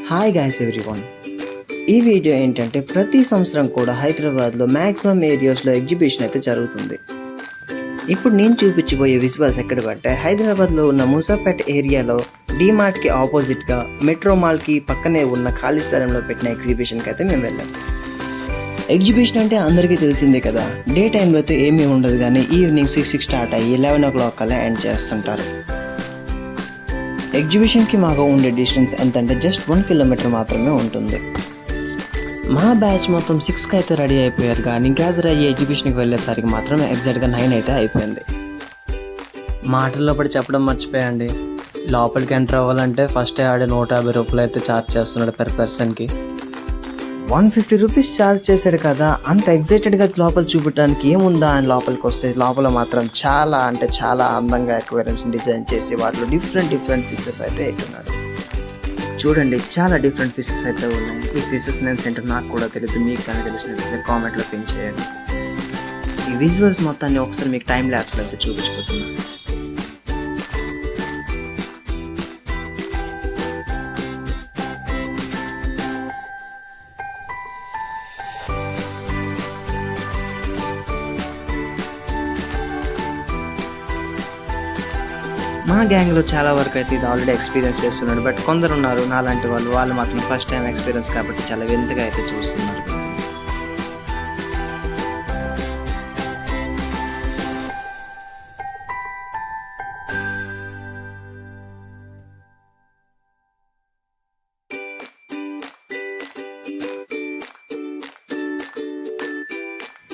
Hi guys everyone. ఈ video ఏంటంటే ప్రతి సంవత్సరం కూడా హైదరాబాద్లో మ్యాక్సిమం ఏరియాస్లో ఎగ్జిబిషన్ అయితే జరుగుతుంది. ఇప్పుడు నేను చూపించబోయే విజువల్స్ ఎక్కడ పట్టే హైదరాబాద్లో ఉన్న ముసాపేట్ ఏరియాలో డీమార్ట్కి ఆపోజిట్గా మెట్రో మాల్కి పక్కనే ఉన్న ఖాళీ స్థలంలో పెట్టిన ఎగ్జిబిషన్కి అయితే మేము వెళ్ళాం. ఎగ్జిబిషన్ అంటే అందరికీ తెలిసిందే కదా, డే టైంలో అయితే ఏమీ ఉండదు కానీ ఈవినింగ్ 6 స్టార్ట్ అయ్యి 11 o'clock కల్లా ఎండ్ చేస్తుంటారు. ఎగ్జిబిషన్కి మాకు ఉండే డిస్టెన్స్ ఎంతంటే జస్ట్ 1 kilometer మాత్రమే ఉంటుంది. మా బ్యాచ్ మొత్తం 6కి అయితే రెడీ అయిపోయారు కానీ గ్యాదర్ అయ్యి ఎగ్జిబిషన్కి వెళ్ళేసరికి మాత్రం ఎగ్జాక్ట్గా 9 అయితే అయిపోయింది. మాటల్లో పడి చెప్పడం మర్చిపోయండి, లోపలికి ఎంటర్ అవ్వాలంటే ఫస్ట్ ఆడే 150 రూపాయలు అయితే ఛార్జ్ చేస్తున్నాడు పర్ పర్సన్కి. 150 రూపీస్ ఛార్జ్ చేశాడు కదా, అంత ఎగ్జైటెడ్గా లోపల చూపించడానికి ఏముందా అని లోపలికి వస్తే లోపల మాత్రం చాలా అంటే చాలా అందంగా అక్వేరియంస్ డిజైన్ చేసి వాటిలో డిఫరెంట్ ఫిషెస్ అయితే ఎట్టున్నాడు. చూడండి, చాలా డిఫరెంట్ ఫిషెస్ అయితే ఉన్నాయి. ఈ ఫిషెస్ నేమ్స్ ఏంటో నాకు కూడా తెలియదు, మీకు కానీ తెలిసినట్లయితే కామెంట్లో పిన్ చేయండి. ఈ విజువల్స్ మొత్తాన్ని ఒకసారి మీకు టైం ల్యాబ్స్లో అయితే చూపించబోతున్నాను. మా గ్యాంగ్లో చాలా వరకు అయితే ఇది ఆల్రెడీ ఎక్స్పీరియన్స్ చేస్తున్నాడు, బట్ కొందరు ఉన్నారు నాలాంటి వాళ్ళు మాత్రం ఫస్ట్ టైం ఎక్స్పీరియన్స్ కాబట్టి చాలా వింతగా అయితే చూస్తున్నారు.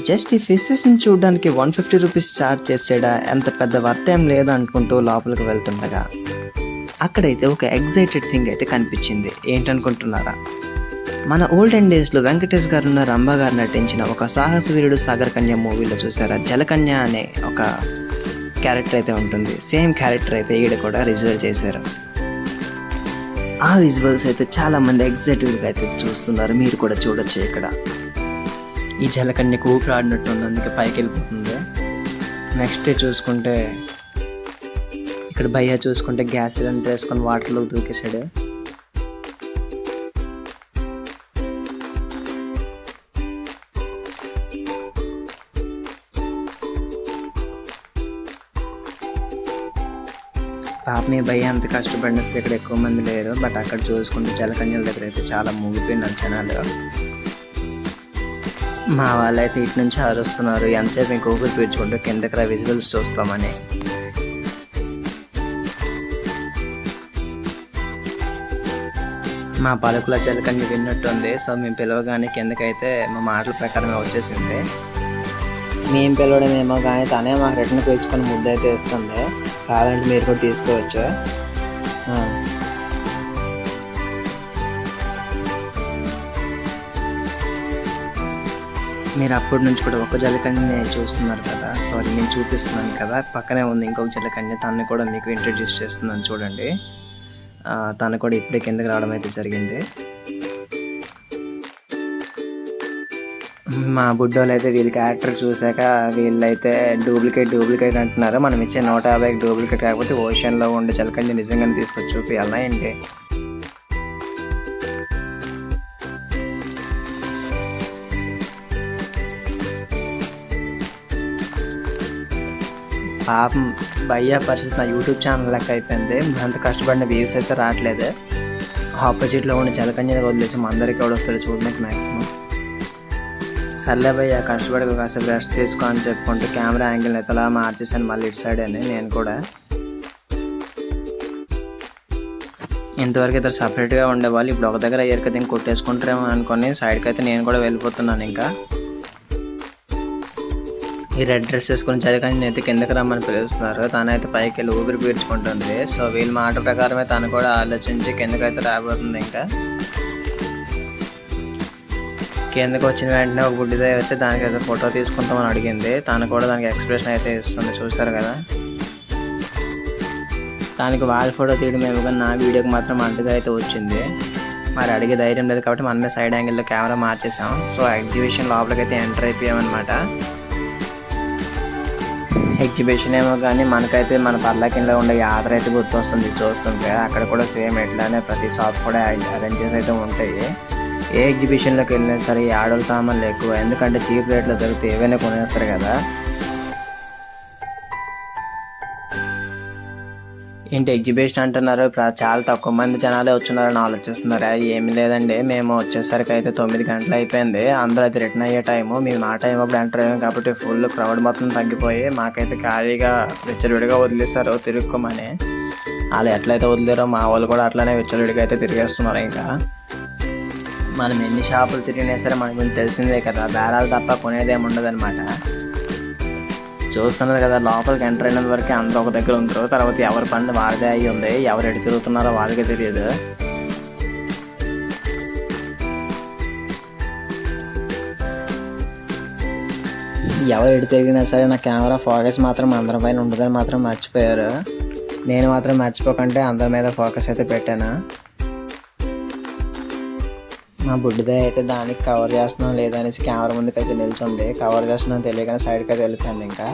జస్ట్ ఈ ఫిషెస్ని చూడడానికి 150 రూపీస్ ఛార్జ్ చేసాడా, ఎంత పెద్ద వర్త్ ఏం లేదనుకుంటూ లోపలికి వెళ్తుండగా అక్కడైతే ఒక ఎగ్జైటెడ్ థింగ్ అయితే కనిపించింది. ఏంటనుకుంటున్నారా? మన ఓల్డెన్ డేస్లో వెంకటేష్ గారున్న రంభ గారు నటించిన ఒక సాహస వీరుడు సాగర్ కన్య మూవీలో చూసారా, జలకన్య అనే ఒక క్యారెక్టర్ అయితే ఉంటుంది. సేమ్ క్యారెక్టర్ అయితే ఈడ కూడా విజువల్ చేశారు. ఆ విజువల్స్ అయితే చాలా మంది ఎగ్జైటెడ్గా అయితే చూస్తున్నారు, మీరు కూడా చూడొచ్చు. ఇక్కడ ఈ జలకన్యకు ఊపిరి ఆడినట్టు ఉంది, అందుకే పైకి వెళ్ళిపోతుంది. నెక్స్ట్ చూసుకుంటే ఇక్కడ భయ్య చూసుకుంటే గ్యాస్ సిలిండర్ వేసుకొని వాటర్లో దూకేశాడు. పాపని భయ్య అంత కష్టపడిన ఇక్కడ ఎక్కువ మంది లేరు, బట్ అక్కడ చూసుకుంటే జలకన్యల దగ్గర అయితే చాలా మూగిపోయినారు జనాలు. మా వాళ్ళైతే ఇటు నుంచి అరుస్తున్నారు, ఎంతసేపు మీకు ఊపిరి పీల్చుకుంటూ కిందకి రా విజువల్స్ చూస్తామని. మా పలుకుల జలకన్య విన్నట్టుంది, సో మేము పిలవగానే కిందకైతే మా మాటల ప్రకారమే వచ్చేసింది. మేము పిలవడమేమో కానీ తనే మాకు రిటర్న్ పీల్చుకొని ముద్ద అయితే ఇస్తుంది. కావాలంటే మీరు కూడా తీసుకోవచ్చు. మీరు అప్పటి నుంచి కూడా ఒక జలకన్యని చూస్తున్నారు కదా, సారీ నేను చూపిస్తున్నాను కదా, పక్కనే ఉంది ఇంకొక జలకన్య, తను కూడా మీకు ఇంట్రడ్యూస్ చేస్తున్నాను చూడండి. తను కూడా ఇప్పుడే కిందకి రావడం అయితే జరిగింది. మా బుడ్డోళ్ళు అయితే వీళ్ళ క్యారెక్టర్ చూశాక వీళ్ళైతే డూప్లికేట్ అంటున్నారు. మనం ఇచ్చే 150కి డూప్లికేట్ కాకపోతే ఓషన్లో ఉండే జలకన్య నిజంగానే తీసుకొచ్చి చూపించాలా ఏంటి? పాపం భయ్య పరిస్థితి నా యూట్యూబ్ ఛానల్ లెక్క అయిపోయింది. అంత కష్టపడిన వ్యూస్ అయితే రావట్లేదు. ఆపోజిట్లో ఉండి జలకన్యని వదిలేసి మా అందరికీ ఎవడు వస్తాడు చూడడానికి మ్యాక్సిమం. సర్లే భయ్య కష్టపడి కాసేపు రెస్ట్ తీసుకో అని చెప్పుకుంటే కెమెరా యాంగిల్ని ఎత్తలా మార్చేసాను మళ్ళీ ఇటు సైడ్ అని. నేను కూడా ఇంతవరకు ఇద్దరు సపరేట్గా ఉండేవాళ్ళు, ఇప్పుడు ఒక దగ్గర అయ్యారు కదా ఇంక కొట్టేసుకుంటారేమో అనుకొని సైడ్కి అయితే నేను కూడా వెళ్ళిపోతున్నాను. ఇంకా ఈ రెడ్ డ్రెస్ వేసుకుని జలకన్యని అయితే కిందకి రమ్మని పిలుస్తున్నారు. తనైతే పైకి వెళ్ళి ఊపిరి పీల్చుకుంటుంది. సో వీళ్ళ మాట ప్రకారమే తను కూడా ఆలోచించి కిందకైతే రాబోతుంది. ఇంకా కిందకి వచ్చిన వెంటనే ఒక బుడ్డిదే వచ్చి దానికైతే ఫోటో తీసుకుంటామని అడిగింది. తను కూడా దానికి ఎక్స్ప్రెషన్ అయితే ఇస్తుంది, చూస్తారు కదా. దానికి వాళ్ళ ఫోటో తీయడం ఏమో కానీ నా వీడియోకి మాత్రం అంతగా అయితే వచ్చింది. మరి అడిగే ధైర్యం లేదు కాబట్టి మనమే సైడ్ యాంగిల్లో కెమెరా మార్చేసాం. సో ఎగ్జిబిషన్ లోపలికైతే ఎంటర్ అయిపోయామన్నమాట. ఎగ్జిబిషన్ ఏమో కానీ మనకైతే మన పర్ల కింద ఉండే యాత్ర అయితే గుర్తొస్తుంది చూస్తుంటే. అక్కడ కూడా సేమ్ ఎట్లానే ప్రతి షాప్ కూడా అరేంజ్ చేసి అయితే ఉంటాయి. ఏ ఎగ్జిబిషన్లోకి వెళ్ళినా సరే ఈ ఆడవాళ్ళ సామాన్లు ఎక్కువ, ఎందుకంటే చీప్ రేట్లో దొరికితే ఏవైనా కొనేస్తారు కదా. ఏంటి ఎగ్జిబిషన్ అంటున్నారు, చాలా తక్కువ మంది జనాలే వచ్చున్నారని ఆలోచిస్తున్నారు. ఏమి లేదండి, మేము వచ్చేసరికి అయితే 9 గంటలు అయిపోయింది. అందరూ అయితే రిటర్న్ అయ్యే టైము. మేము ఆ టైం అప్పుడు ఎంటర్ అయ్యాం కాబట్టి ఫుల్ క్రౌడ్ మొత్తం తగ్గిపోయి మాకైతే ఖాళీగా విచ్చలవిడిగా వదిలేస్తారు తిరుక్కోమని. వాళ్ళు ఎట్లయితే వదిలేరో మా వాళ్ళు కూడా అట్లనే విచ్చలవిడిగా అయితే తిరిగేస్తున్నారు. ఇంకా మనం ఎన్ని షాపులు తిరిగినా సరే మనకు కొంచెం తెలిసిందే కదా, బేరాలు తప్ప కొనేదేమి ఉండదు అనమాట. చూస్తున్నారు కదా, లోపలికి ఎంటర్ అయినంత వరకు అందరూ ఒక దగ్గర ఉంటారు. తర్వాత ఎవరి పని వాడిదే అయ్యి ఉంది, ఎవరు ఎటు తిరుగుతున్నారో వాళ్ళకే తెలియదు. ఎవరు ఎటు తిరిగినా సరే నా కెమెరా ఫోకస్ మాత్రం అందరి పైన ఉండదని మాత్రం మర్చిపోయారు. నేను మాత్రం మర్చిపోకంటే అందరి మీద ఫోకస్ అయితే పెట్టాను. మా బుడ్డిదే అయితే దానికి కవర్ చేస్తున్నాం లేదనేసి కెమెరా ముందుకు అయితే నిల్చుంది. కవర్ చేస్తున్నాం తెలియగానే సైడ్కి అయితే వెళ్ళిపోయింది. ఇంకా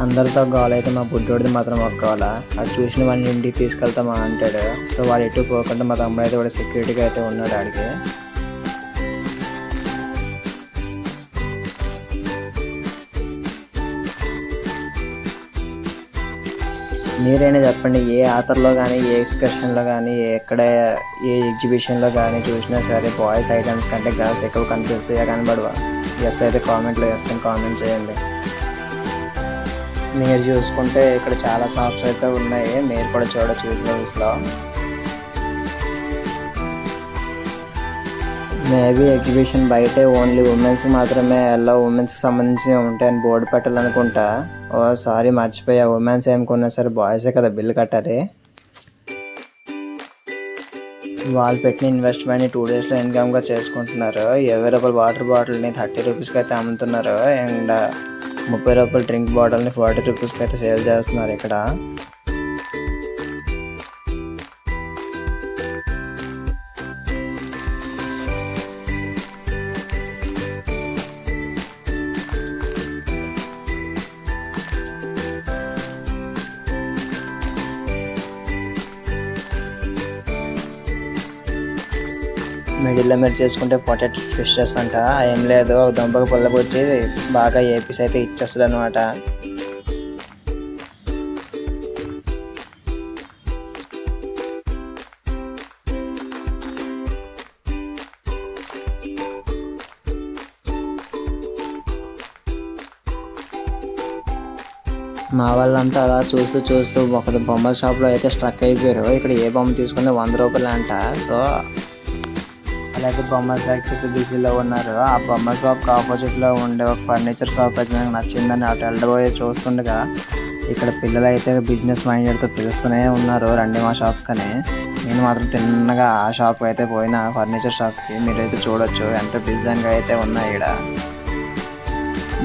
అందరితో గోల్ అయితే మా బుడ్డోడిది మాత్రం ఒక గోల. అది చూసిన వాడిని ఇంటికి తీసుకెళ్తామా అంటాడు. సో వాడు ఎటు పోకుండా మా తమ్ముడు అయితే కూడా సెక్యూరిటీగా అయితే ఉన్నాడు ఆడికి. మీరైనా చెప్పండి, ఏ ఆథర్లో కానీ ఏ ఎక్స్కర్షన్లో కానీ ఎక్కడ ఏ ఎగ్జిబిషన్లో కానీ చూసినా సరే బాయ్స్ ఐటమ్స్ కంటే గర్ల్స్ ఎక్కువ కనిపిస్తాయా కనబడవా? ఎస్ అయితే కామెంట్లో వేస్తాను, కామెంట్ చేయండి. మీరు చూసుకుంటే ఇక్కడ చాలా షాప్స్ అయితే ఉన్నాయి, మీరు కూడా చూడొచ్చు విజువల్స్లో. మేబీ ఎగ్జిబిషన్ బయటే ఓన్లీ ఉమెన్స్ మాత్రమే ఎలా ఉమెన్స్కి సంబంధించినవి ఉంటాయని బోర్డు పెట్టాలనుకుంటా. ఓ సారీ మర్చిపోయా, ఉమెన్స్ ఏం కొన్నా సరే బాయ్సే కదా బిల్లు కట్టాలి. వాళ్ళు పెట్టిన ఇన్వెస్ట్మెంట్ని 2 డేస్లో ఇన్కమ్గా చేసుకుంటున్నారు. అవైలబుల్ వాటర్ బాటిల్ని 30 రూపీస్కి అయితే అమ్ముతున్నారు. అండ్ 30 రూపాయల డ్రింక్ బాటిల్ని 40 రూపీస్కి అయితే సేల్ చేస్తున్నారు ఇక్కడ. మిడిల్లో మీరు చేసుకుంటే పొటాటో ఫిషెస్ అంట, ఏం లేదు దుంపకు పుల్లబొచ్చి బాగా ఏపీస్ అయితే ఇచ్చేస్తుంది అనమాట. మా వాళ్ళంతా అలా చూస్తూ చూస్తూ ఒక బొమ్మల షాప్లో అయితే స్ట్రక్ అయిపోయారు. ఇక్కడ ఏ బొమ్మ తీసుకున్నా 100 రూపాయలు అంట. సో అలాగే బొమ్మలు సెలెక్ట్ చేసి బిజీలో ఉన్నారు. ఆ బొమ్మల షాప్కి ఆపోజిట్లో ఉండే ఒక ఫర్నిచర్ షాప్ అయితే నాకు నచ్చిందని అటు వెళ్ళబోయే చూస్తుండగా ఇక్కడ పిల్లలు అయితే బిజినెస్ మైండెడ్తో పిలుస్తూనే ఉన్నారు, రండి మా షాప్కని. నేను మాత్రం తిన్నగా ఆ షాప్కి అయితే పోయిన, ఫర్నిచర్ షాప్కి. మీరైతే చూడొచ్చు ఎంత డిజైన్గా అయితే ఉన్నాయి ఇక్కడ.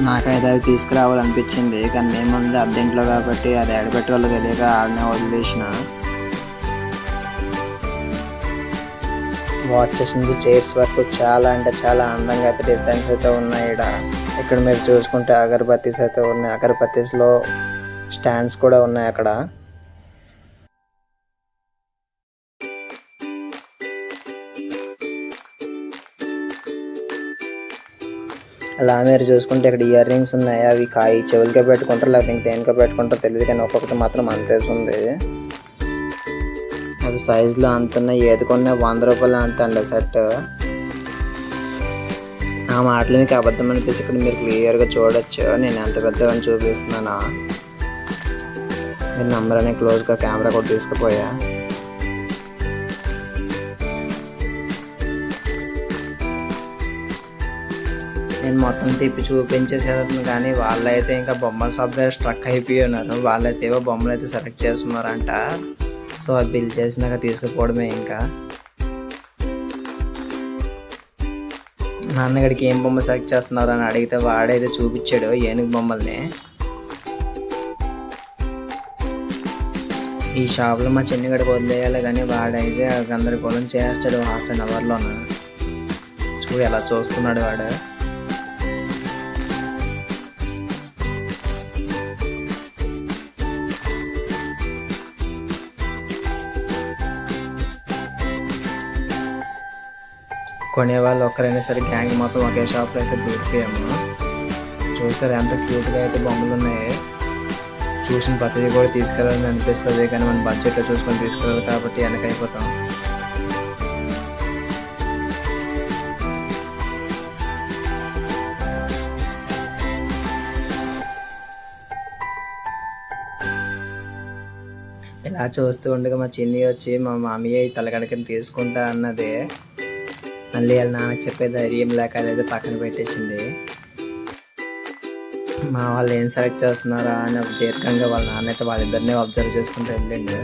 నాకైతే అవి తీసుకురావాలనిపించింది, కానీ మేముంది అద్దెంట్లో కాబట్టి అది ఎడబెట్టి వాళ్ళు తెలియక ఆడనే వదిలేసిన. వాచెస్ నుంచి చైర్స్ వరకు చాలా అంటే చాలా అందంగా అయితే డిజైన్స్ అయితే ఉన్నాయి ఇక్కడ మీరు చూసుకుంటే అగరబత్తీస్ అయితే ఉన్నాయి. అగరబత్తీస్లో స్టాండ్స్ కూడా ఉన్నాయి అక్కడ. అలా మీరు చూసుకుంటే ఇక్కడ ఇయర్ రింగ్స్ ఉన్నాయి. అవి చెవులకే పెట్టుకుంటారు లేకపోతే ఇంక దేనికో పెట్టుకుంటారో తెలియదు, కానీ ఒక్కొక్కటి మాత్రం అంతేసి ఉంది. అవి సైజులో అంతున్నాయి, ఏది కొన్నా 100 రూపాయలు అంత అండి సెట్. ఆ మాటలు మీకు అబద్ధం అనిపిస్తే ఇక్కడ మీరు క్లియర్గా చూడొచ్చు. నేను ఎంత పెద్దగా చూపిస్తున్నానా, మీరు నంబర్ అనే క్లోజ్గా కెమెరా కూడా తీసుకుపోయా. నేను మొత్తం తిప్పి చూపించేసేవారు, కానీ వాళ్ళైతే ఇంకా బొమ్మల షాప్ దగ్గర స్ట్రక్ అయిపోయి ఉన్నారు. వాళ్ళైతే ఏవో బొమ్మలు అయితే సెలెక్ట్ చేస్తున్నారంట. సో అది బిల్ చేసినాక తీసుకుపోవడమే. ఇంకా నాన్నగడికి ఏం బొమ్మ సెలెక్ట్ చేస్తున్నారు అని అడిగితే వాడైతే చూపించాడు ఏనుగు బొమ్మల్ని. ఈ షాప్లో మా చిన్నగడికి వదిలేయాలి, కానీ వాడైతే గందరగోళం చేస్తాడు 1/2 అవర్లోన. చూడు ఎలా చూస్తున్నాడు వాడు. కొనేవాళ్ళు ఒక్కరైనా సరే గ్యాంగ్ మొత్తం ఒకే షాప్లో అయితే దూరిపోయాము. చూసారు ఎంత క్యూట్గా అయితే బొమ్మలు ఉన్నాయి. చూసిన ప్రతిదీ కూడా తీసుకెళ్ళాలని అనిపిస్తుంది, కానీ మన బడ్జెట్లో చూసుకొని తీసుకెళ్ళాలి కాబట్టి వెనకైపోతాం. ఇలా చూస్తూ ఉండగా మా చిన్ని వచ్చి మా మామయ్య తలగడకని తీసుకుంటా అన్నది. మళ్ళీ వాళ్ళ నాన్నకి చెప్పే ధైర్యం లేక అదైతే పక్కన పెట్టేసింది. మా వాళ్ళు ఏం సెలెక్ట్ చేస్తున్నారా అని ఒక దీర్ఘంగా వాళ్ళ నాన్న అయితే వాళ్ళిద్దరిని అబ్జర్వ్ చేసుకుంటూ వెళ్ళిండు.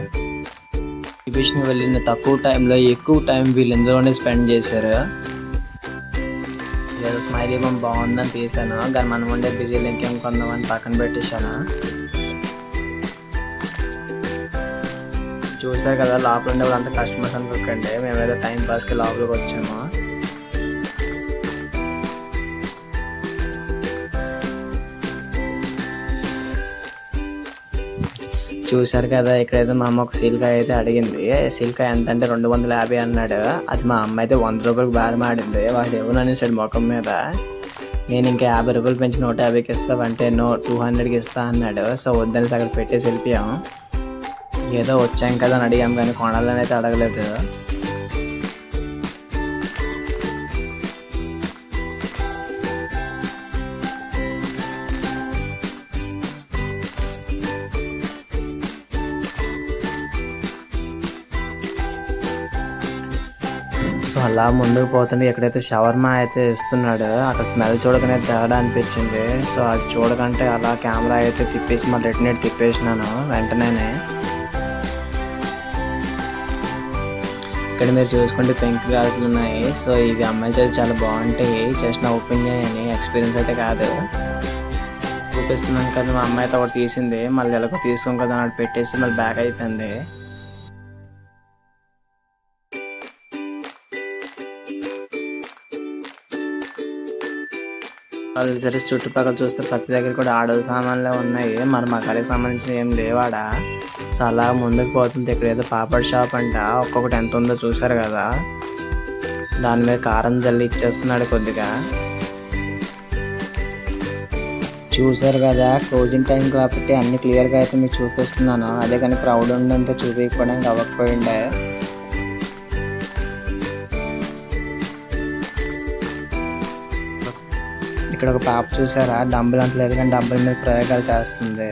ఎగ్జిబిషన్కి వెళ్ళిన తక్కువ టైంలో ఎక్కువ టైం వీళ్ళందరూనే స్పెండ్ చేశారు. ఏదో స్మైలీ బొమ్మ బాగుందని తీసాను, కానీ మనం ఉండే బిజీలో ఇంకేం కొందామని పక్కన పెట్టేశాను. చూసారు కదా లోపల ఉండే వాళ్ళంతా కస్టమర్స్ అనుకోకండి, మేమేదో టైం పాస్కి లోపలికి వచ్చాము. చూసారు కదా ఇక్కడైతే మా అమ్మ ఒక సీల్కాయ అయితే అడిగింది. సీల్కాయ ఎంత అంటే 250 అన్నాడు. అది మా అమ్మ అయితే 100 రూపాయలకు బేరం ఆడింది. వాడు ఎవరు అనేసాడు ముఖం మీద. నేను ఇంకా 50 రూపాయలు పెంచి 150కి ఇస్తావంటే నో 200కి ఇస్తా అన్నాడు. సో వద్దని అక్కడ పెట్టేసి వెళ్ళిపోయాం. ఏదో వచ్చాం కదా అని అడిగాం, కానీ కొనాలని అయితే అడగలేదు. సో అలా ముందుకు పోతుంటే ఎక్కడైతే షవర్మా అయితే ఇస్తున్నాడు అక్కడ స్మెల్ చూడగానే తేడా అనిపించింది. సో అది చూడకంటే అలా కెమెరా అయితే తిప్పేసి మళ్ళీ రిటర్న్ తిప్పేసినాను వెంటనే. ఇక్కడ మీరు చూసుకుంటే పెంక్ గ్లాసులు ఉన్నాయి. సో ఇవి అమ్మాయిలు అయితే చాలా బాగుంటాయి. జస్ట్ నా ఒపీనియన్ అని, ఎక్స్పీరియన్స్ అయితే కాదు. చూపిస్తున్నాను కదా, మా అమ్మాయి అయితే ఒకటి తీసింది, మళ్ళీ ఎలాగో తీసుకోం కదా అని పెట్టేసి మళ్ళీ బ్యాక్ అయిపోయింది. వాళ్ళు తెలిసి చుట్టుపక్కల చూస్తే ప్రతి దగ్గర కూడా ఆడల సామాన్లే ఉన్నాయి, మరి మా కళకి సంబంధించిన ఏం లేవాడ. సో అలా ముందుకు పోతుంది. ఇక్కడ ఏదో పాపడ్ షాప్ అంట, ఒక్కొక్కటి ఎంత ఉందో చూసారు కదా. దాని మీద కారం జల్లి ఇచ్చేస్తున్నాడు కొద్దిగా. చూసారు కదా క్లోజింగ్ టైం కాబట్టి అన్ని క్లియర్గా అయితే మీకు చూపిస్తున్నాను. అదే కానీ క్రౌడ్ ఉండంతో చూపించుకోవడానికి అవ్వకపోయిండే. ఇక్కడ ఒక పాప చూసారా, డంబుల్ అంత లేదు కానీ డంబుల్ మీద ప్రయోగాలు చేస్తుంది.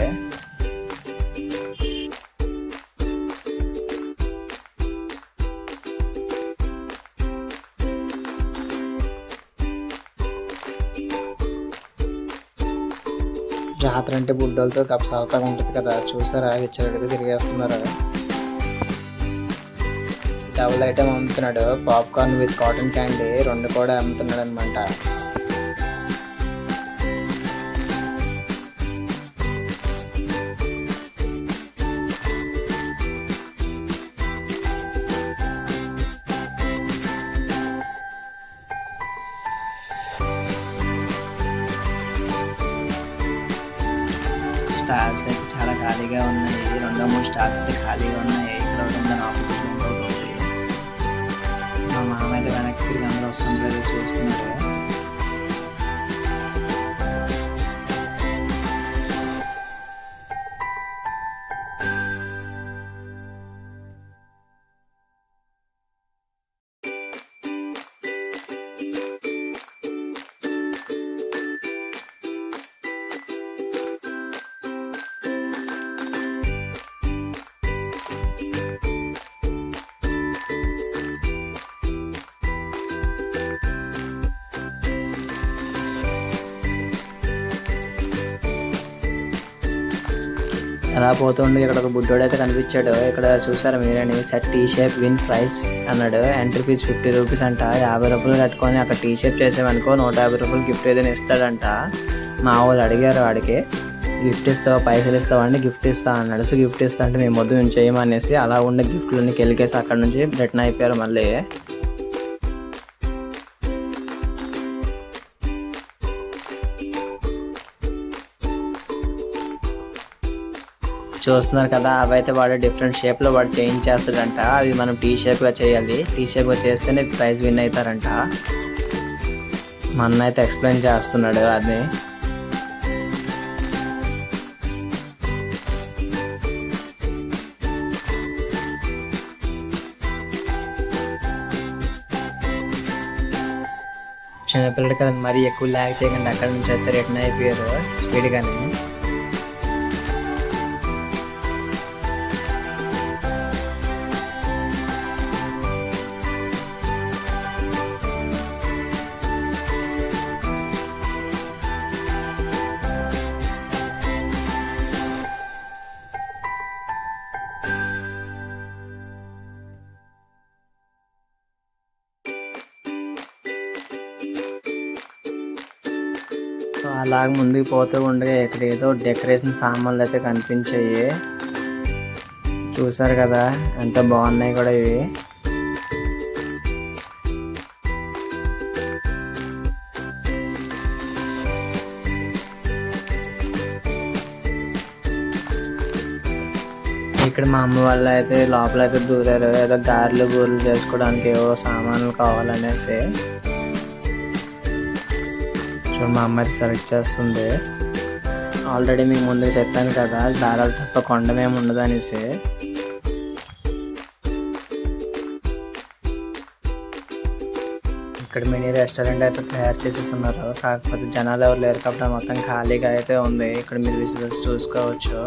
జాతర అంటే బుడ్డలతో సరదాగా ఉంటుంది కదా. చూసారా విచ్చలడితే తిరిగేస్తున్నారు. డబుల్ ఐటమ్ అమ్ముతున్నాడు, పాప్కార్న్ విత్ కాటన్ క్యాండీ 2 కూడా అమ్ముతున్నాడు అనమాట. స్టాల్స్ అయితే చాలా ఖాళీగా ఉన్నాయి. 2-3 స్టాల్స్ అయితే ఖాళీగా ఉన్నాయి. ఇక్కడ దాని ఆపోజిట్ ఉంటుంది. మా మామ అయితే వెనక్కి తిరిగి అందరూ వస్తుంటారు చూస్తున్నారు. అలా పోతుండే ఇక్కడ ఒక బుడ్డోడు అయితే కనిపించాడు. ఇక్కడ చూసారా మీరని, set T shape win prize అన్నాడు. ఎంట్రీ ఫీజ్ 50 రూపీస్ అంట. 50 రూపాయలు కట్టుకొని అక్కడ టీ షేప్ చేసామనుకో 150 రూపాయలు గిఫ్ట్ ఏదైనా ఇస్తాడంట. మా వాళ్ళు అడిగారు వాడికి, గిఫ్ట్ ఇస్తావా పైసలు ఇస్తావా అంటే గిఫ్ట్ ఇస్తా అన్నాడు. సో గిఫ్ట్ ఇస్తా అంటే మేము వద్దు మేము చేయమనేసి అలా ఉన్న గిఫ్ట్లన్నీ కెలికేసి అక్కడ నుంచి రిటర్న్ అయిపోయారు మళ్ళీ. చూస్తున్నారు కదా, అవి అయితే వాడు డిఫరెంట్ షేప్లో వాడు చేంజ్ చేస్తాడంట. అవి మనం టీ షేప్గా చేయాలి. టీ షేప్గా చేస్తేనే ప్రైజ్ విన్ అవుతారంట. మా అన్న అయితే ఎక్స్ప్లెయిన్ చేస్తున్నాడు అది. చిన్నపిల్లడు కదా, మరీ ఎక్కువ ల్యాగ్ చేయకుండా అక్కడ నుంచి అయితే రిటర్న్ అయిపోయారు స్పీడ్గానే. అలాగ ముందుకు పోతూ ఉండగా ఇక్కడ ఏదో డెకరేషన్ సామాన్లు అయితే కనిపించాయి. చూసారు కదా ఎంత బాగున్నాయి కూడా ఇవి. ఇక్కడ మా అమ్మ వాళ్ళు అయితే లోపల అయితే దూరారు. ఏదో గారెలు బూరెలు చేసుకోవడానికి ఏవో సామాన్లు కావాలనేసి. మా అమ్మ అయితే సెలెక్ట్ చేస్తుంది. ఆల్రెడీ మీకు ముందు చెప్పాను కదా, దారాలు తప్ప కొండమేమి ఉండదు అనేసి. ఇక్కడ మినీ రెస్టారెంట్ అయితే తయారు చేసేస్తున్నారు. కాకపోతే జనాలు ఎవరు లేరు కాబట్టి మొత్తం ఖాళీగా అయితే ఉంది. ఇక్కడ మీరు విజిటర్స్ చూసుకోవచ్చు.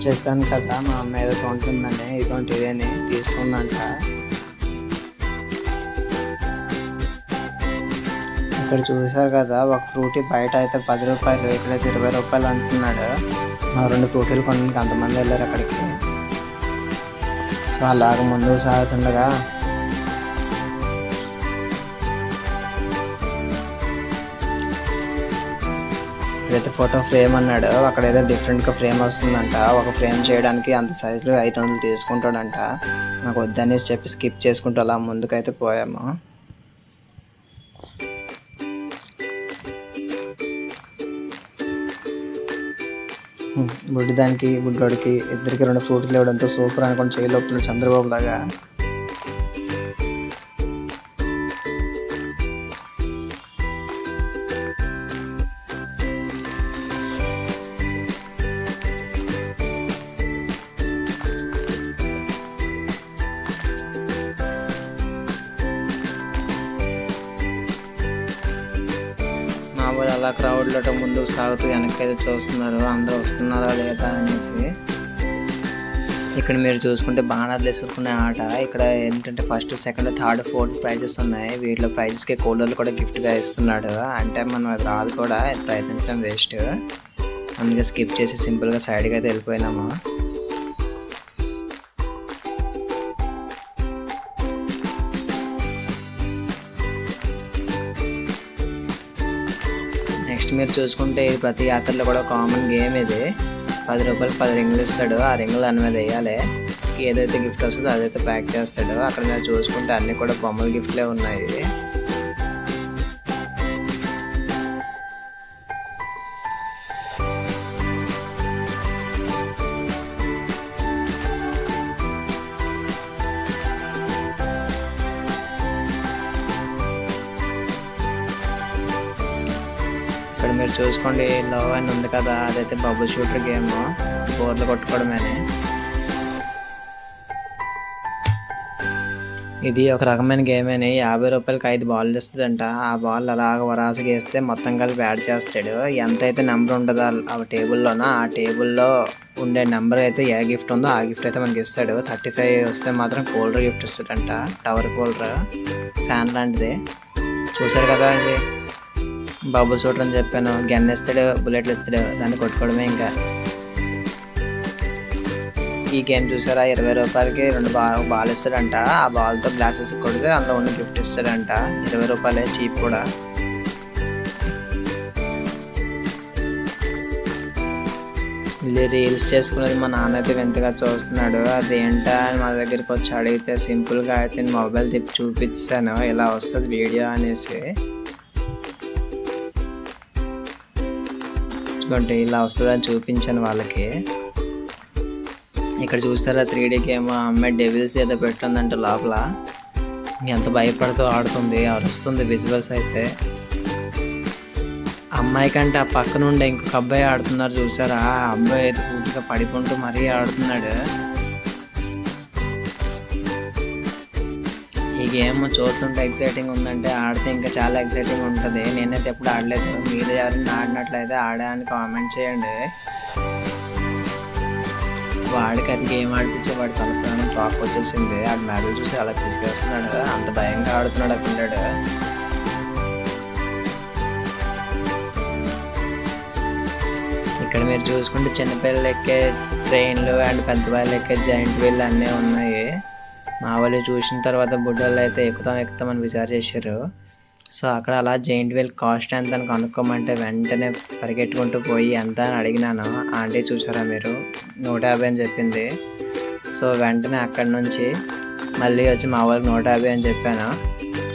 చెప్పాను కదా మా అమ్మ ఏదో ఉంటుందని, ఇదేని తీసుకుందంట. ఇక్కడ చూసారు కదా, ఒక ఫ్రూటీ బయట అయితే 10 రూపాయలు, ఇక్కడైతే 20 రూపాయలు అంటున్నాడు. 2 ఫ్రూటీలు కొనడానికి అంతమంది వెళ్ళారు అక్కడికి. సో అలాగ ముందుకు సాగుతుండగా ఇదైతే ఫోటో ఫ్రేమ్ అన్నాడు. అక్కడ ఏదో డిఫరెంట్గా ఫ్రేమ్ వస్తుందంట. ఒక ఫ్రేమ్ చేయడానికి అంత సైజులో 500 తీసుకుంటాడంట. నాకు వద్దనేసి చెప్పి స్కిప్ చేసుకుంటూ అలా ముందుకైతే పోయాము. గుడ్డోడికి ఇద్దరికి 2 ఫ్రూట్లు ఇవ్వడంతో సూపర్ అనుకుని చేయలోపుతున్నాడు చంద్రబాబు లాగా. అలా క్రౌడ్లో ముందుకు సాగుతూ వెనక్కి అయితే చూస్తున్నారు అందరూ వస్తున్నారా లేదా అనేసి. ఇక్కడ మీరు చూసుకుంటే బాణాలు వేసుకునే ఆట. ఇక్కడ ఏంటంటే first, second, third, fourth prizes ఉన్నాయి. వీటిలో ప్రైజెస్కి కూలర్లు కూడా గిఫ్ట్గా ఇస్తున్నాడు. అంటే మనం అది రాదు కూడా, ప్రయత్నించడం వేస్ట్. అందుకే స్కిప్ చేసి సింపుల్గా సైడ్కి అయితే వెళ్ళిపోయినాము. నెక్స్ట్ మీరు చూసుకుంటే ఇది ప్రతి యాత్రలో కూడా కామన్ గేమ్. ఇది 10 రూపాయలు 10 రింగులు ఇస్తాడు. ఆ రింగులు దాని మీద వేయాలి. ఏదైతే గిఫ్ట్ వస్తుందో అదైతే ప్యాక్ చేస్తాడు. అక్కడ మీరు చూసుకుంటే అన్నీ కూడా బొమ్మల గిఫ్ట్లే ఉన్నాయి. ఇక్కడ మీరు చూసుకోండి, లవ్ అని ఉంది కదా, అదైతే బబుల్ షూటర్ గేమ్. బోర్లు కొట్టుకోవడమేనే. ఇది ఒక రకమైన గేమేని. 50 రూపాయలకి 5 బాల్ ఇస్తుందంట. ఆ బాల్ అలాగ వరాసగా వేస్తే మొత్తం కలిపి యాడ్ చేస్తాడు. ఎంతైతే నెంబర్ ఉంటుందో ఆ టేబుల్లోనో, ఆ టేబుల్లో ఉండే నెంబర్ అయితే ఏ గిఫ్ట్ ఉందో ఆ గిఫ్ట్ అయితే మనకి ఇస్తాడు. 35 వస్తే మాత్రం కూలర్ గిఫ్ట్ ఇస్తాడంట. టవర్ కూలర్, ఫ్యాన్ లాంటిది. చూసారు కదా, ఇది బబుల్ షూటర్ అని చెప్పాను. గన్ ఇస్తాడు, బుల్లెట్లు ఇస్తాడు, దాన్ని కొట్టుకోవడమే. ఇంకా ఈ గేమ్ చూసారా, 20 రూపాయలకి 2 బాల్ ఇస్తాడంట. ఆ బాల్తో గ్లాసెస్ కొడితే అందులో ఉన్న గిఫ్ట్ ఇస్తాడంట. 20 రూపాయలే, చీప్ కూడా. ఇది రీల్స్ చేసుకునేది మా నాన్న అయితే వింతగా చూస్తున్నాడు. అదేంటా అని మా దగ్గరికి వచ్చి అడిగితే సింపుల్గా అయితే నేను మొబైల్ తిప్పి చూపించాను, ఇలా వస్తుంది వీడియో అనేసి. ఇలా వస్తుందని చూపించాను వాళ్ళకి. ఇక్కడ చూస్తారా 3D గేమ్, అమ్మాయి డెవిల్స్ ఏదో పెట్టిందంటే లోపల ఎంత భయపడుతూ ఆడుతుంది, అరుస్తుంది. విజువల్స్ అయితే అమ్మాయి కంటే ఆ పక్కన ఉండే ఇంకొక అబ్బాయి ఆడుతున్నారు చూసారా, ఆ అబ్బాయి అయితే పూర్తిగా పడిపోతూ మరీ ఆడుతున్నాడు. ఈ గేమ్ చూస్తుంటే ఎక్సైటింగ్ ఉందంటే ఆడితే ఇంకా చాలా ఎక్సైటింగ్ ఉంటుంది. నేనైతే ఎప్పుడు ఆడలేదు, మీరు ఎవరైనా ఆడినట్లయితే ఆడా అని కామెంట్ చేయండి. వాడికి అది గేమ్ ఆడిపించే వాడి తలపైన టాప్ వచ్చేసింది. ఆ మెడల్ చూసి అలా తీసుకేస్తున్నాడు, అంత భయంగా ఆడుతున్నాడు ఆ పిల్లాడు. ఇక్కడ మీరు చూసుకుంటే చిన్నపిల్లలు ఎక్కే ట్రైన్లు అండ్ పెద్దవాళ్ళు ఎక్కే జాయింట్ వీల్ అన్నీ ఉన్నాయి. మా వాళ్ళు చూసిన తర్వాత బుడ్డోళ్ళు అయితే ఎక్కుతామని విచార చేశారు. సో అక్కడ అలా జాయింట్ వీల్ కాస్ట్ ఎంత అని కనుక్కోమంటే వెంటనే పరిగెట్టుకుంటూ పోయి ఎంత అని అడిగినాను. ఆంటీ చూసారా మీరు 150 అని చెప్పింది. సో వెంటనే అక్కడి నుంచి మళ్ళీ వచ్చి మా వాళ్ళకి 150 అని చెప్పాను.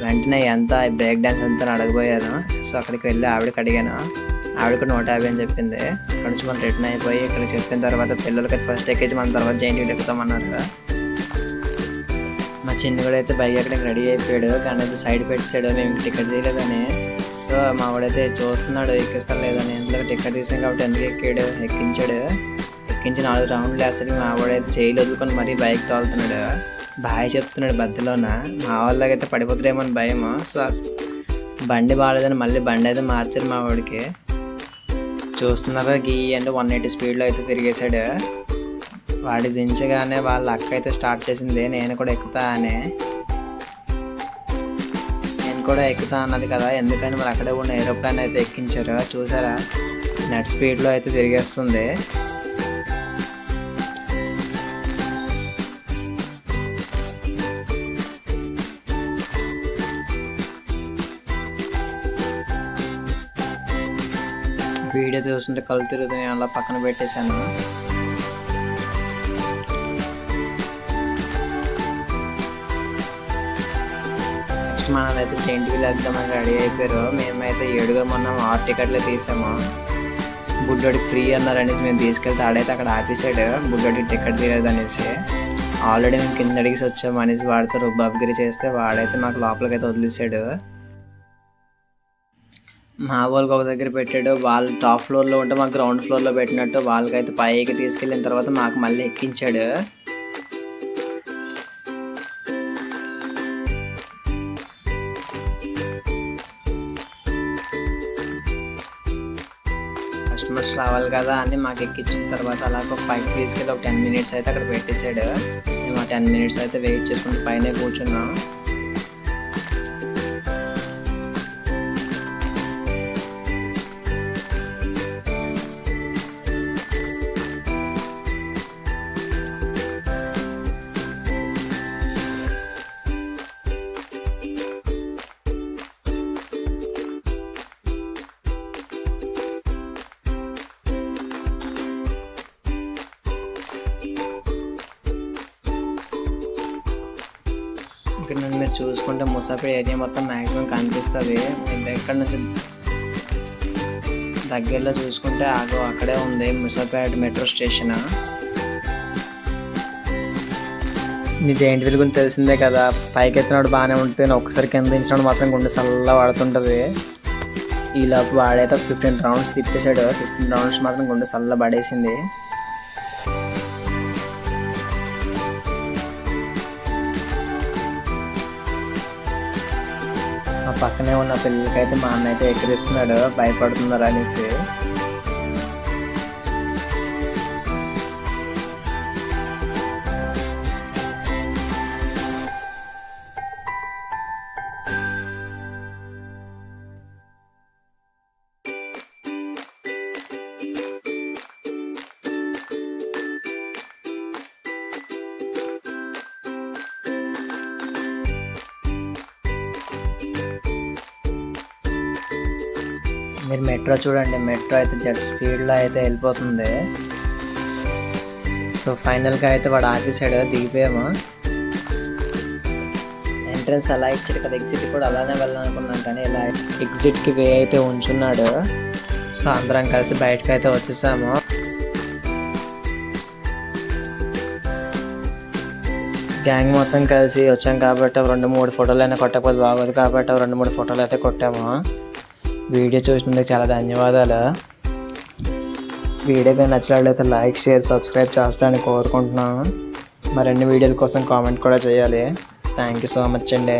వెంటనే ఎంత బ్రేక్ డ్యాన్స్ ఎంత అని అడగబోయాను. సో అక్కడికి వెళ్ళి ఆవిడకి అడిగాను, ఆవిడకి 150 అని చెప్పింది. అక్కడ నుంచి మనం రిటర్న్ అయిపోయి ఇక్కడ చెప్పిన తర్వాత పిల్లలకి ఫస్ట్ ఎక్కేసి మన తర్వాత జాయింట్ వీల్ ఎక్కుతామన్నారు. మా చిన్న కూడా అయితే బైక్ ఎక్కడికి రెడీ అయిపోయాడు, కానీ అయితే సైడ్ పెట్టాడు, మేము టికెట్ తీయలేదని. సో మా వాడైతే చూస్తున్నాడు ఎక్కిస్తాను లేదని. ఇంట్లో టికెట్ తీసాం కాబట్టి ఎందుకు ఎక్కించి 4 రౌండ్లు వేస్తాడు. మా వాడైతే చేయిలు వదులుకొని మరీ బైక్ తోలుతున్నాడు, బాయ్ చెప్తున్నాడు మధ్యలోన. మా వాళ్ళకైతే పడిపోతాడేమో అని భయము. సో బండి బాగాలేదని మళ్ళీ బండి అయితే మార్చారు మా వాడికి. చూస్తున్నారా గీ అంటే 180 స్పీడ్లో అయితే తిరిగేశాడు. వాడి దించగానే వాళ్ళ అక్క అయితే స్టార్ట్ చేసింది నేను కూడా ఎక్కుతా అన్నది కదా, ఎందుకని మరి అక్కడే ఉన్న ఏరోప్లేన్ అయితే ఎక్కించారు. చూసారా నెట్ స్పీడ్లో అయితే తిరిగేస్తుంది. వీడియో చూస్తుంటే కళ్ళు తిరుగుతుంది, అలా పక్కన పెట్టేశాను. మనమైతే జాయింట్ వీల్ వేద్దామని రెడీ అయిపోయారు. మేమైతే 7 మొన్న 6 టికెట్లు తీసాము. బుడ్డోడికి ఫ్రీ అన్నారనేసి మేము తీసుకెళ్తే ఆడైతే అక్కడ ఆపేసాడు, బుడ్డోడికి టికెట్ తీయలేదు అనేసి. ఆల్రెడీ మేము కింద అడిగేసి వచ్చాము అనేసి వాడితో రుబ్బాబుగిరి చేస్తే వాడైతే మాకు లోపలికి అయితే వదిలేసాడు. మా వాళ్ళకి ఒక దగ్గర పెట్టాడు, వాళ్ళు టాప్ ఫ్లోర్లో ఉంటే మాకు గ్రౌండ్ ఫ్లోర్లో పెట్టినట్టు వాళ్ళకైతే పైకి తీసుకెళ్ళిన తర్వాత మాకు మళ్ళీ ఎక్కించాడు. కస్టమర్స్ రావాలి కదా అని మాకు ఎక్కించిన తర్వాత అలాగ ఒక పైకి తీసుకెళ్ళి ఒక 10 మినిట్స్ అయితే అక్కడ పెట్టేశాడు. మేము ఆ 10 మినిట్స్ అయితే వెయిట్ చేసుకుంటూ పైన కూర్చున్నాం. ఇక్కడ నుండి మీరు చూసుకుంటే ముసాపేట్ ఏరియా మొత్తం మ్యాక్సిమం కనిపిస్తుంది. ఇక్కడ నుంచి దగ్గరలో చూసుకుంటే అక్కడే ఉంది ముసాపేట్ మెట్రో స్టేషన్. నీ జాయింట్ వీల్ గురించి తెలిసిందే కదా, పైకి ఎత్తినప్పుడు బాగానే ఉంటుంది, ఒక్కసారి కింద దించినప్పుడు మాత్రం గుండె చల్లగా పడుతుంటుంది. ఇలా వాడైతే 15 రౌండ్స్ తిప్పేశాడు. 15 రౌండ్స్ మాత్రం గుండె చల్ల పడేసింది. ఆ పక్కనే ఉన్న పిల్లలకైతే మా అన్న అయితే ఎక్కిరిస్తున్నాడు భయపడుతున్నారు అనేసి. మీరు మెట్రో చూడండి, మెట్రో అయితే జెట్ స్పీడ్లో అయితే వెళ్ళిపోతుంది. సో ఫైనల్గా అయితే వాడు ఆపేసాడు, దిగిపోయాము. ఎంట్రన్స్ అలా ఇచ్చాడు కదా, ఎగ్జిట్ కూడా అలానే వెళ్ళాలనుకున్నాం కానీ ఇలా ఎగ్జిట్కి వే అయితే ఉంచున్నాడు. సో అందరం కలిసి బయటకు అయితే వచ్చేసాము. గ్యాంగ్ మొత్తం కలిసి వచ్చాం కాబట్టి 2-3 ఫోటోలు అయినా కొట్టకపోతే బాగోదు కాబట్టి 2-3 ఫోటోలు అయితే కొట్టాము. వీడియో చూసినందుకు చాలా ధన్యవాదాలు. వీడియో కానీ నచ్చినట్లయితే లైక్, షేర్, సబ్స్క్రైబ్ చేస్తానని కోరుకుంటున్నాను. మరిన్ని వీడియోల కోసం కామెంట్ కూడా చేయాలి. థ్యాంక్ యూ సో మచ్ అండి.